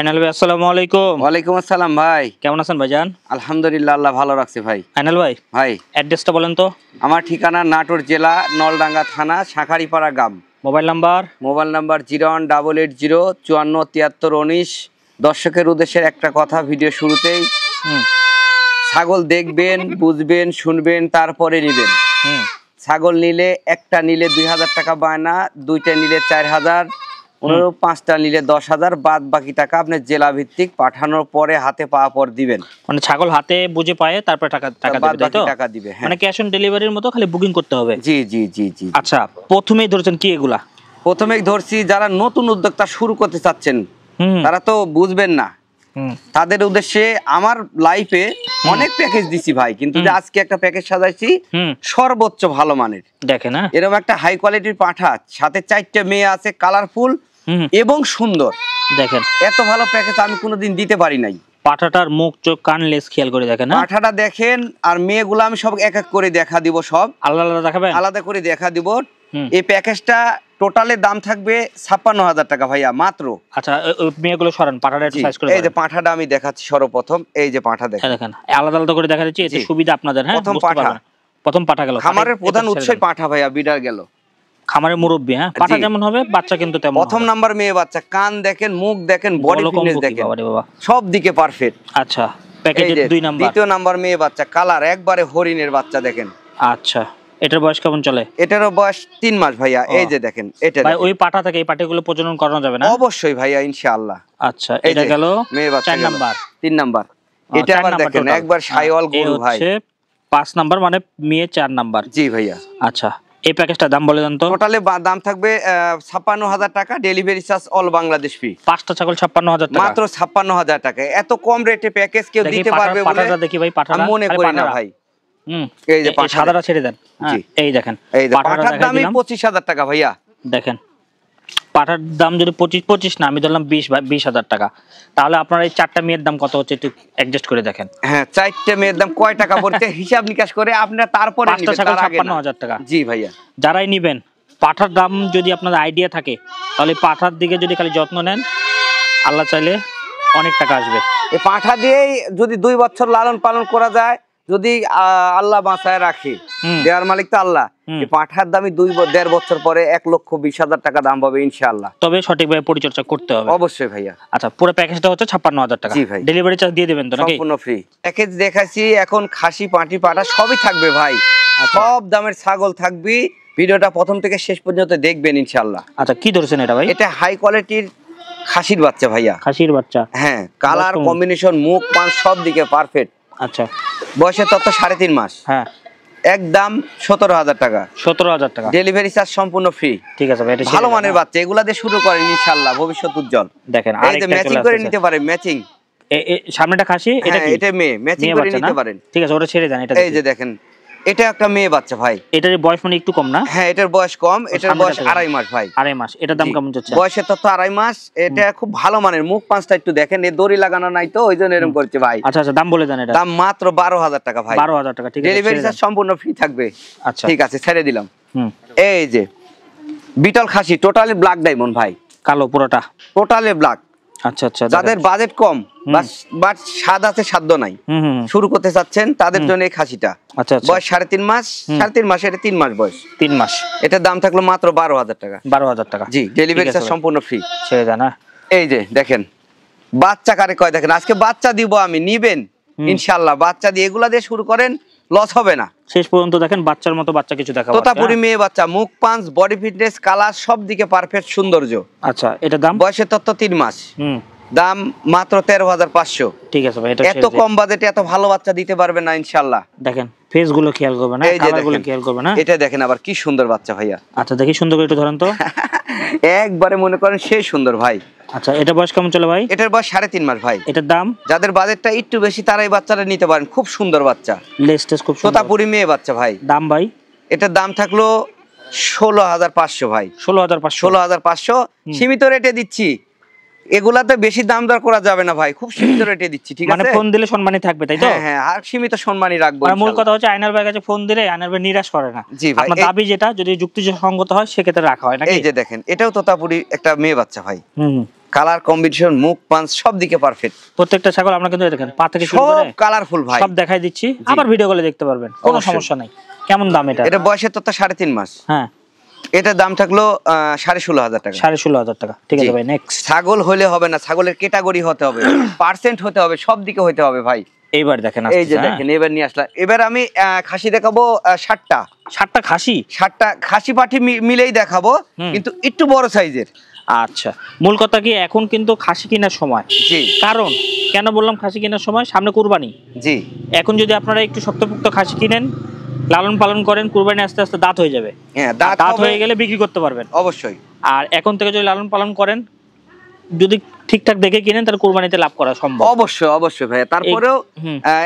আইনাল ভাই আসসালামু আলাইকুম। ওয়ালাইকুম আসসালাম ভাই, কেমন আছেন ভাইজান? আলহামদুলিল্লাহ, আল্লাহ ভালো রাখছে ভাই। আইনাল ভাই ভাই অ্যাড্রেসটা বলেন তো। আমার ঠিকানা নাটোর জেলা নলডাঙ্গা থানা শাঁখারীপাড়া গ্রাম। Mobile number? Mobile number 0188054719। দর্শকের উদ্দেশ্যে একটা কথা ভিডিও শুরুতেই, ছাগল দেখবেন, বুঝবেন, শুনবেন, তারপরে নেবেন। ছাগল নিলে একটা নিলে 2000 টাকা বায়না, দুইটা নিলে 4000, অনুরূপ 5টা নিলে 10,000, বাদ বাকি টাকা আপনি জেলা ভিত্তিক পাঠানোর পরে হাতে পাওয়া পর দিবেন। মানে ছাগল হাতে বুঝে পায়ে তারপর টাকা দিবে। মানে ক্যাশ অন ডেলিভারির মতো খালি বুকিং করতে হবে। জি জি জি জি। আচ্ছা, প্রথমেই ধরছেন কি এগুলা? প্রথমেই ধরছি যারা নতুন উদ্যোক্তা শুরু করতে চাচ্ছেন, তারা তো বুঝবেন না, তাদের উদ্দেশ্যে আমার লাইফে অনেক প্যাকেজ দিছি ভাই, কিন্তু আজকে একটা প্যাকেজ সাজাইছি সর্বোচ্চ ভালো মানের। দেখেন না, এরকম একটা হাই কোয়ালিটির পাঠা, সাথে 4টে মেয়ে আছে, কালারফুল এবং সুন্দর। দেখেন এত ভালো প্যাকেজ আমি কোনোদিন দিতে পারি নাই। পাঠাটার মুখ চোখ কান লেজ খেয়াল করে দেখেন না, পাঠাটা দেখেন। আর মেয়েগুলো আমি সব এক এক করে দেখা দিব, সব আলাদা আলাদা দেখাবেন, আলাদা করে দেখা দিব। এই প্যাকেজটা টোটালের দাম থাকবে 56,000 টাকা ভাইয়া, মাত্র। আচ্ছা, ওই মেয়েগুলো সরান, পাঠাটা একটু সাইজ করে। এই যে পাঠাটা আমি দেখাচ্ছি সর্বপ্রথম, এই যে পাঠা দেখেন, আলাদা আলাদা করে দেখা যাচ্ছে, এতে সুবিধা আপনাদের। হ্যাঁ, প্রথম পাঠা গেল। খামারের প্রধান উৎসই পাঠা ভাইয়া, বিডার গেল খামারের মুরব্বি। হ্যাঁ, পাঠা যেমন হবে বাচ্চা কিন্তু তেমন। প্রথম নাম্বার মেয়ে বাচ্চা, কান দেখেন, মুখ দেখেন, বডি ফিটনেস দেখেন, সব দিকে পারফেক্ট। আচ্ছা, প্যাকেজের 2 নাম্বার। দ্বিতীয় নাম্বার মেয়ে বাচ্চা, কালার একবারে হরিণের বাচ্চা দেখেন। আচ্ছা, এটার বয়স কেমন চলে? এটারও বয়স 3 মাস ভাইয়া। এই যে দেখেন, এটা ভাই ওই পাঠা থেকে এই পাঠাগুলো প্রজনন করানো যাবে না? অবশ্যই ভাইয়া, ইনশাআল্লাহ। আচ্ছা, এটা গেল মেয়ে বাচ্চা 4 নাম্বার। 3 নাম্বার এটা আবার দেখেন, একবার শাইওয়াল গরু ভাই। 5 নাম্বার মানে মেয়ে 4 নাম্বার। জি ভাইয়া। আচ্ছা, এই প্যাকেজটার দাম বলে দেন তো। টোটালে দাম থাকবে 56,000 টাকা, delivery charge all Bangladesh free. 5টা ছাগল 56,000 টাকা, মাত্র 56,000 টাকা। এত কম রেটে প্যাকেজ কেউ দিতে পারবে বলে পাঠাটা দেখি ভাই, পাঠাটা আমি মনে করি না ভাই। এই যে সাদাটা ছেড়ে দেন। এই দেখেন, এই যে পাঠার দামই 25,000 টাকা ভাইয়া। দেখেন, পাঠার দাম যদি 25 না, আমি ধরলাম 20,000 টাকা, তাহলে আপনার এই 4টা মেয়ের দাম কত হচ্ছে একটু অ্যাডজাস্ট করে দেখেন। হ্যাঁ, 4টে মেয়ের দাম কয় টাকা পড়ছে হিসাব নিকাশ করে আপনারা তারপরে নিবেন। 5টা ছাগল 56,000 টাকা। জি ভাইয়া। যারাই নিবেন, পাঠার দাম যদি আপনাদের আইডিয়া থাকে, তাহলে পাঠার দিকে যদি খালি যত্ন নেন, আল্লাহ চাইলে অনেক টাকা আসবে। এই পাঠা দিয়েই যদি 2 বছর লালন পালন করা যায়, যদি আল্লাহ বাঁচায় রাখে, দেওয়ার মালিক তো আল্লাহ। এই পাঠার দামি 2-1.5 বছর পরে 1,20,000 টাকা দাম পাবে ইনশাআল্লাহ। তবে সঠিকভাবে পরিচর্যা করতে হবে। অবশ্যই ভাইয়া। আচ্ছা, পুরো প্যাকেজটা হচ্ছে 56,000 টাকা। জি ভাই। ডেলিভারি চার্জ দিয়ে দেবেন তো নাকি? সম্পূর্ণ ফ্রি। প্যাকেজ দেখাচ্ছি এখন, খাসি পাটি পাঠা সবই থাকবে ভাই। সব দামের ছাগল থাকবে। ভিডিওটা প্রথম থেকে শেষ পর্যন্ত দেখবেন ইনশাআল্লাহ। আচ্ছা, কি ধরছেন এটা ভাই? এটা হাই কোয়ালিটির খাসির বাচ্চা ভাইয়া। খাসির বাচ্চা? হ্যাঁ, কালার কম্বিনেশন, মুখ পান সব দিকে পারফেক্ট। আচ্ছা, বয়সের তথ্য 3.5 মাস। হ্যাঁ, একদম 17,000 টাকা। 17,000 টাকা। ডেলিভারি চার্জ সম্পূর্ণ ফ্রি। ঠিক আছে ভাই, এটা ভালো মানের বাচ্চা, এগুলা দিয়ে শুরু করেন ইনশাআল্লাহ, ভবিষ্যৎ উজ্জ্বল। দেখেন, এই যে ম্যাচিং করে নিতে পারেন, ম্যাচিং। সামনেটা খাসি, এটা মেয়ে, ম্যাচিং করে নিতে পারেন। ঠিক আছে, ওটা ছেড়ে দেন। এটা এই যে দেখেন, এটা একটা মেয়ে বাচ্চা ভাই। এটার বয়স মানে একটু কম না? হ্যাঁ, এটার বয়স কম, এটার বয়স 2.5 মাস ভাই। 2.5 মাস। এটার দাম কেমন যাচ্ছে? বয়সের তথ্য 2.5 মাস। এটা খুব ভালো মানের, মুখ পাঁচটা একটু দেখেন, এ দড়ি লাগানো নাই তো, ওইজন্য এরকম করছে ভাই। আচ্ছা আচ্ছা, দাম বলে দেন। এটা দাম মাত্র 12,000 টাকা ভাই। 12,000 টাকা। ঠিক আছে, ডেলিভারি চার্জ সম্পূর্ণ ফ্রি থাকবে। আচ্ছা, ঠিক আছে, ছেড়ে দিলাম। এই যে বিটল খাসি, টোটালি ব্ল্যাক ডায়মন্ড ভাই, কালো পুরোটা, টোটালি ব্ল্যাক। আচ্ছা আচ্ছা, যাদের বাজেট কম বাট স্বাদ আছে, সাধ্য নাই, শুরু করতে চাচ্ছেন, তাদের জন্য এই খাসিটা। আচ্ছা, বয়স 3.5 মাস। 3.5 মাস, এটা 3 মাস বয়স। 3 মাস। এটার দাম থাকলো মাত্র 12,000 টাকা। 12,000 টাকা। জি, ডেলিভারি চার্জ সম্পূর্ণ ফ্রি। ছেড়ে দেন। এই যে দেখেন, বাচ্চা কারে কয় দেখেন, আজকে বাচ্চা দিব আমি, নিবেন ইনশাআল্লাহ। বাচ্চা দিয়ে এগুলা দিয়ে শুরু করেন, লস হবে না। শেষ পর্যন্ত দেখেন, বাচ্চার মতো বাচ্চা কিছু দেখাবো। তোতাপুরি মেয়ে বাচ্চা, মুখ পাঁচ, বডি ফিটনেস, কালার সব দিকে পারফেক্ট, সৌন্দর্য। আচ্ছা, এটা দাম? বয়সের তথ্য 3 মাস। দাম মাত্র 13,500। ঠিক আছে ভাই, এটা এত কম বাজেটে এত ভালো বাচ্চা দিতে পারবেন না ইনশাআল্লাহ। দেখেন, ফেস গুলো খেয়াল করবে না, কালার গুলো খেয়াল করবে না। এটা দেখেন আবার কি সুন্দর বাচ্চা ভাইয়া। আচ্ছা, দেখি সুন্দর করে একটু ধরেন তো। একবারে মনে করেন সেই সুন্দর ভাই। আচ্ছা, এটা বয়স কেমন চলে ভাই? এটার বয়স 3.5 মাস ভাই। এটার দাম? যাদের বাজেটটা একটু বেশি তারা এই বাচ্চাটা নিতে পারেন, খুব সুন্দর বাচ্চা, লেস টেস খুব সুন্দর, তোতাপুরি মেয়ে বাচ্চা ভাই। দাম ভাই? এটার দাম থাকলো 16,500 ভাই। 16,500। সীমিত রেটে দিচ্ছি। এগুলাতে বেশি দাম দর করা যাবে না ভাই, খুব সীমিত রেটে দিচ্ছি। ঠিক আছে, মানে ফোন দিলে সম্মানী থাকবে, তাই তো? হ্যাঁ হ্যাঁ, আর সীমিত সম্মানই রাখবো। আর মূল কথা হচ্ছে, আইনাল ভাইয়ের কাছে ফোন দিলে আইনাল ভাই নিরাশ করে না। জি ভাই, আপনার দাবি যেটা যদি যুক্তিসঙ্গত হয় সেক্ষেত্রে রাখা হয় নাকি? এই যে দেখেন, এটাও তোতাপুরি একটা মেয়ে বাচ্চা ভাই। কালার কম্বিনেশন, মুখ পাঁচ সব দিকে পারফেক্ট। প্রত্যেকটা ছাগল আমরা কিন্তু দেখেন পা থেকে শুরু সব করে কালারফুল ভাই, সব দেখাই দিচ্ছি, আবার ভিডিও কলে দেখতে পারবেন, কোনো অবশ্যই। সমস্যা নাই। কেমন দাম এটা? এটা বয়সের তথ্য 3.5 মাস। হ্যাঁ, এটার দাম থাকলো 16,500 টাকা। 16,500 টাকা। ঠিক আছে ভাই, নেক্সট। ছাগল হলে হবে না, ছাগলের ক্যাটাগরি হতে হবে, পার্সেন্ট হতে হবে, সব দিকে হতে হবে ভাই। এইবার দেখেন, এই যে দেখেন, এবার নিয়ে আসলাম। এবার আমি খাসি দেখাবো 60টা। 60টা খাসি? 60টা খাসি পাঠি মিলেই দেখাবো, কিন্তু একটু বড় সাইজের। আচ্ছা, মূল কথা কি এখন কিন্তু খাসি কেনার সময়। জি। কারণ কেন বললাম খাসি কেনার সময়? সামনে কুরবানি। জি। এখন যদি আপনারা একটু শক্তপোক্ত খাসি কিনেন, লালন পালন করেন, কুরবানি আস্তে আস্তে দাঁত হয়ে যাবে। হ্যাঁ, দাঁত হয়ে গেলে বিক্রি করতে পারবেন অবশ্যই। আর এখন থেকে যদি লালন পালন করেন, যদি ঠিকঠাক দেখে কিনেন, তাহলে কুরবানিতে লাভ করা সম্ভব। অবশ্যই অবশ্যই ভাই। তারপরেও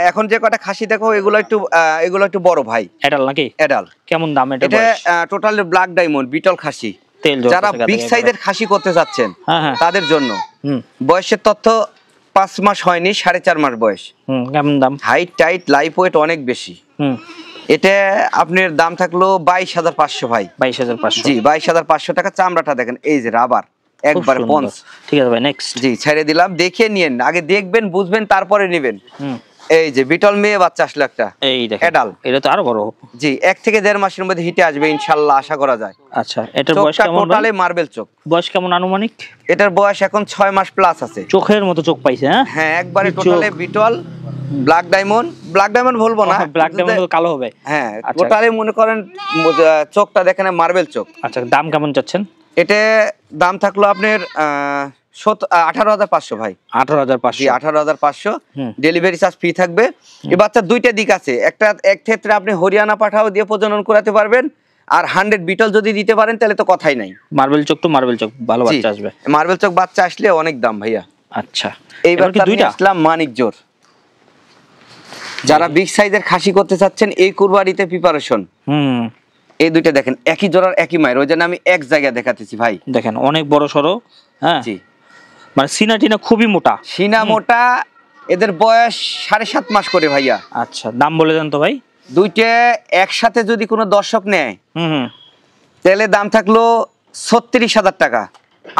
এখন যে কটা খাসি দেখো, এগুলো একটু বড় ভাই। এডাল নাকি? এডাল। কেমন দাম এটা? এটা টোটালি ব্ল্যাক ডায়মন্ড বিটল খাসি। যারা বিগ সাইজের খাসি করতে যাচ্ছেন তাদের জন্য। বয়সের তথ্য 5 মাস হয়নি, 4.5 মাস বয়স। কেমন দাম? হাইট টাইট লাইফ ওয়েট অনেক বেশি। এটা আপনার দাম থাকলো 22,500 ভাই। 22,500? জি, 22,500 টাকা। চামড়াটা দেখেন, এই যে রাবার, একবার পঞ্চ। ঠিক আছে ভাই, নেক্সট। জি, ছেড়ে দিলাম, দেখে নিয়েন, আগে দেখবেন বুঝবেন তারপরে নেবেন। এই যে বিটল মেয়ে বাচ্চা আসলো একটা, এই দেখেন এডাল। এটা তো আরো বড়। জি, 1 থেকে 1.5 মাসের মধ্যে হিটে আসবে ইনশাআল্লাহ, আশা করা যায়। আচ্ছা, এটার বয়স কেমন? টোটালি মার্বেল চোখ। বয়স কেমন আনুমানিক? এটার বয়স এখন 6 মাস প্লাস আছে। চোখের মতো চোখ পাইছে? হ্যাঁ, একবারে totally beetle black diamond. Black diamond বলবো না, ব্ল্যাক ডায়মন্ড কালো হবে। হ্যাঁ, টোটালি মনে করেন চোখটা দেখেন মার্বেল চোখ। আচ্ছা, দাম কেমন চাচ্ছেন? এটা দাম থাকলো আপনার 18,500 ভাই। 18,500? জি, 18,500। ডেলিভারি চার্জ ফ্রি থাকবে। এই বাচ্চার দুইটা দিক আছে, এক ক্ষেত্রে আপনি হরিয়ানা পাঠাও দিয়ে প্রজনন করাতে পারবেন, আর 100 বিটল যদি দিতে পারেন তাহলে তো কথাই নাই। মার্বেল চোখ তো মার্বেল চোখ, ভালো বাচ্চা আসবে। মার্বেল চোখ বাচ্চা আসলে অনেক দাম ভাইয়া। আচ্ছা, এইবার কি দুইটা আসলাম মানিক জোর। যারা বিগ সাইজের খাসি করতে চাচ্ছেন এই কুরবানিতে প্রিপারেশন, এই দুইটা দেখেন, একই জোড়ার একই মায়ের, ওই জন্য আমি এক জায়গায় দেখাতেছি ভাই। দেখেন অনেক বড় সরো। হ্যাঁ, জি, মানে সিনা টিনা খুবই মোটা। সিনা মোটা। এদের বয়স 7.5 মাস করে ভাইয়া। আচ্ছা, দাম বলে দেন তো ভাই। দুইটা একসাথে যদি কোনো দর্শক নেয়, তাহলে দাম থাকলো 36,000 টাকা।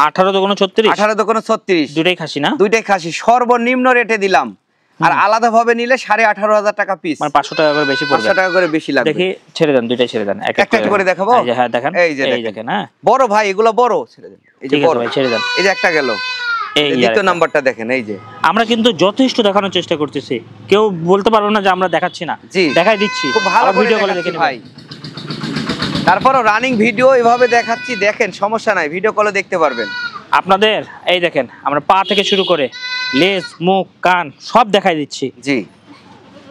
18 দোকানে 36? 18 দোকানে 36। দুইটাই খাসি না? দুইটাই খাসি, সর্বনিম্ন রেটে দিলাম। আর আলাদা ভাবে নিলে 18,500 টাকা পিস, মানে 500 টাকা করে বেশি পড়বে। 500 টাকা করে বেশি লাগবে। দেখি, ছেড়ে দেন, দুইটাই ছেড়ে দেন। একটা করে দেখাবো? হ্যাঁ দেখেন, এই যে দেখেন। হ্যাঁ, বড় ভাই, এগুলো বড়, ছেড়ে দেন। এই যে বড় ভাই, ছেড়ে দেন। এই যে একটা গেল, এই দ্বিতীয় নাম্বারটা দেখেন। এই যে আমরা কিন্তু যথেষ্ট দেখানোর চেষ্টা করতেছি, কেউ বলতে পারবো না যে আমরা দেখাচ্ছি না। জি, দেখাই দিচ্ছি, খুব ভালো করে ভিডিও করে দেখাচ্ছি দেখে ভাই। তারপরও রানিং ভিডিও এভাবে দেখাচ্ছি, দেখেন, সমস্যা নাই, ভিডিও কলে দেখতে পারবেন আপনাদের। এই দেখেন, আমরা পা থেকে শুরু করে লেজ, মুখ, কান সব দেখাই দিচ্ছি। জি,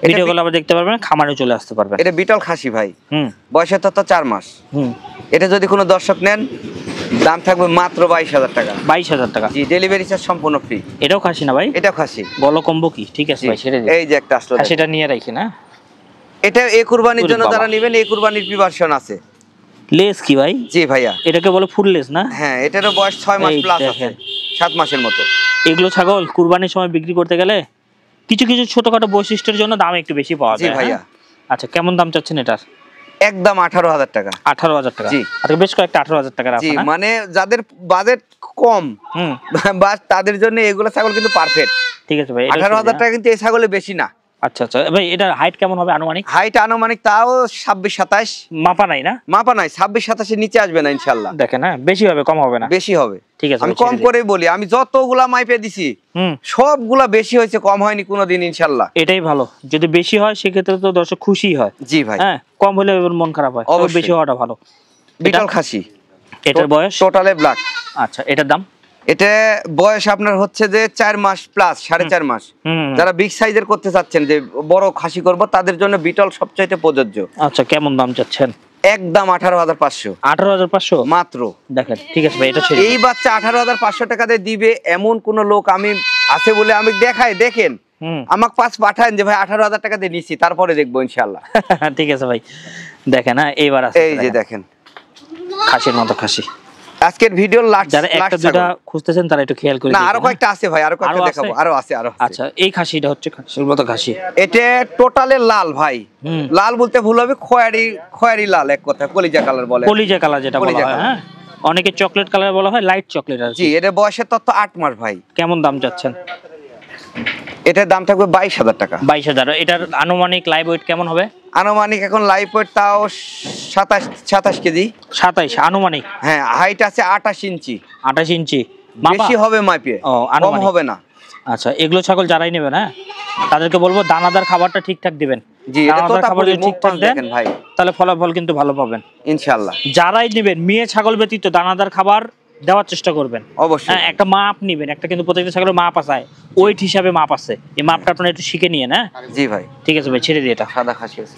ভিডিও কলে আবার দেখতে পারবেন, খামারে চলে আসতে পারবেন। এটা বিটল খাসি ভাই। বয়সের তথ্য 4 মাস। এটা যদি কোনো দর্শক নেন, দাম থাকবে মাত্র 22,000 টাকা। 22,000 টাকা? জি, ডেলিভারি চার্জ সম্পূর্ণ ফ্রি। এটাও খাসি না ভাই? এটাও খাসি। বলো কম্বো কি? ঠিক আছে ভাই, ছেড়ে দিন। এই যে একটা আসলো, সেটা নিয়ে রাখি না। এটা এই কুরবানির জন্য যারা নেবেন, এই কুরবানির প্রিপারেশন আছে। লেজ কি ভাই? জি ভাইয়া, এটাকে বলে ফুল লেজ না? হ্যাঁ, এটারও বয়স 6 মাস প্লাস আছে, 7 মাসের মতো। এগুলো ছাগল কুরবানির সময় বিক্রি করতে গেলে কিছু কিছু ছোটখাটো বৈশিষ্ট্যের জন্য দাম একটু বেশি পাওয়া যায়। জি ভাইয়া। আচ্ছা, কেমন দাম চাচ্ছেন এটার? একদম 18,000 টাকা। 18,000 টাকা? জি। আচ্ছা, বেশ কয়েকটা 18,000 টাকার আছে। জি, মানে যাদের বাজেট কম, বাস তাদের জন্য এগুলো ছাগল কিন্তু পারফেক্ট। ঠিক আছে ভাই, 18,000 টাকা কিন্তু এই ছাগলে বেশি না। আচ্ছা আচ্ছা ভাই, এটার হাইট কেমন হবে আনুমানিক? হাইট আনুমানিক তাও 26-27। মাপা নাই না? মাপা নাই, 26-27 এর নিচে আসবে না ইনশাআল্লাহ। দেখেন, হ্যাঁ, বেশি হবে, কম হবে না? বেশি হবে। ঠিক আছে, আমি কম করেই বলি, আমি যতগুলা মাইপে দিছি সবগুলা বেশি হয়েছে, কম হয়নি কোনোদিন ইনশাআল্লাহ। এটাই ভালো, যদি বেশি হয় সেক্ষেত্রে তো দর্শক খুশি হয়। জি ভাই। হ্যাঁ, কম হলে মন খারাপ হয়, বেশি হওয়াটা ভালো। বিটল খাসি। এটার বয়স? টোটালে ব্ল্যাক। আচ্ছা, এটার দাম? এটা বয়স আপনার হচ্ছে যে 4 মাস প্লাস, 4.5 মাস। যারা বিগ সাইজের করতে চাচ্ছেন, যে বড় খাসি করব, তাদের জন্য বিটল সবচাইতে প্রযোজ্য। আচ্ছা, কেমন দাম চাচ্ছেন? একদম 18,500। 18,500 মাত্র। দেখেন, ঠিক আছে ভাই, এটা এই বাচ্চা 18,500 টাকা দিয়ে দিবে এমন কোন লোক আমি আছে বলে আমি দেখাই, দেখেন, আমাকে 5 পাঠান যে ভাই 18,000 টাকা দিয়ে নিছি, তারপরে দেখবো ইনশাআল্লাহ। ঠিক আছে ভাই, দেখেন। হ্যাঁ, এইবার আছে, এই যে দেখেন, খাসির মতো খাসি। আজকের ভিডিও লাস্ট, যারা একটা দুটো খুঁজতেছেন তারা একটু খেয়াল করে না, আরো কয়েকটা আছে ভাই, আরো কয়েকটা দেখাবো, আরো আছে। আচ্ছা, এই খাসিটা হচ্ছে খাসির মতো খাসি। এটা টোটালে লাল ভাই। লাল বলতে ভুল হবে, খয়েরি লাল, এক কথা কলিজা কালার বলে। কলিজা কালার যেটা বলা হয়। হ্যাঁ, অনেকে চকলেট কালার বলা হয়, লাইট চকলেট আর জি, এর বয়সের তথ্য 8 মাস ভাই। কেমন দাম চাচ্ছেন? এটার দাম থাকবে 22,000 টাকা। 22,000। এটার আনুমানিক লাইভ ওয়েট কেমন হবে? আনুমানিক এখন লাইভ ওয়েট তাও 27 কেজি। 27 আনুমানিক। হ্যাঁ, হাইট আছে 28 ইঞ্চি। 28 ইঞ্চি বেশি হবে মাপে, ও কম আনুমানিক হবে না। আচ্ছা, এগুলো ছাগল যারাই নেবেন, হ্যাঁ তাদেরকে বলবো দানাদার খাবারটা ঠিকঠাক দিবেন। জি, এটা তো দানাদার খাবার যদি ঠিকঠাক দেন দেখেন ভাই, তাহলে ফলাফল কিন্তু ভালো পাবেন ইনশাআল্লাহ। যারাই নেবেন মেয়ে ছাগল ব্যতীত দানাদার খাবার দেওয়ার চেষ্টা করবেন অবশ্যই। হ্যাঁ, একটা মাপ নিবেন, একটা কিন্তু প্রত্যেকটা ছাগলের মাপ আছে, ওয়েট হিসাবে মাপ আছে, এই মাপটা আপনারা একটু শিখে নিয়ে না। জি ভাই, ঠিক আছে ভাই, ছেড়ে দিয়ে এটা। সাদা খাসি আছে,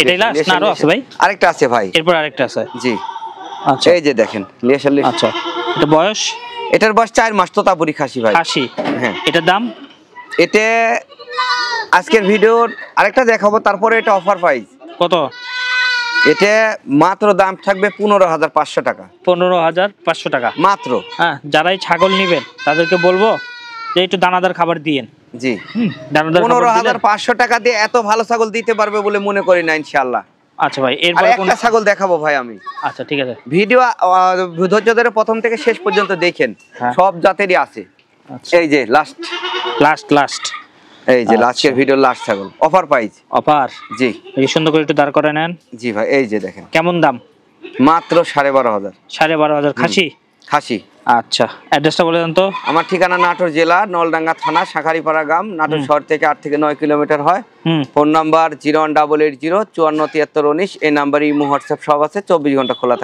এটাই লাস্ট না আরো আছে ভাই? আরেকটা আছে ভাই। এরপর আরেকটা আছে। জি, আচ্ছা এই যে দেখেন লেশাল। আচ্ছা, এটা বয়স? এটার বয়স 4 মাস, তোতাপুরি খাসি ভাই। খাসি। হ্যাঁ। এটার দাম? এটা আজকের ভিডিওর আরেকটা দেখাবো, তারপরে এটা অফার প্রাইস। কত? এটা মাত্র দাম থাকবে 15,500 টাকা। 15,500 টাকা মাত্র। হ্যাঁ, যারাই ছাগল নেবেন তাদেরকে বলবো যে একটু দানাদার খাবার দিয়েন। জি, দানাদার খাবার দিলে- 15,500 টাকা দিয়ে এত ভালো ছাগল দিতে পারবে বলে মনে করি না ইনশাআল্লাহ। আচ্ছা ভাই, আর এরপর একটা ছাগল দেখাবো ভাই আমি। আচ্ছা ঠিক আছে। ভিডিও ধৈর্য ধরে প্রথম থেকে শেষ পর্যন্ত দেখেন, হ্যাঁ। সব জাতেরই আছে। আচ্ছা, এই যে লাস্ট, লাস্ট এই যে আচ্ছা। লাস্টের ভিডিও লাস্ট ছাগল অফার প্রাইস। অফার। জি এই সুন্দর করে একটু দাঁড় করে নেন। জি ভাই, এই যে দেখেন কেমন দাম? মাত্র 12,500। 12,500 খাসি? খাসি। আচ্ছা, অ্যাড্রেসটা বলে দেন তো। আমার ঠিকানা নাটোর জেলা নলডাঙ্গা থানা শাঁখারীপাড়া গ্রাম, নাটোর শহর থেকে 8 থেকে 9 কিলোমিটার হয়। Phone number 01880 547319। এই নাম্বারে ইমো হোয়াটসঅ্যাপ সব আছে, 24 ঘন্টা খোলা থাকে।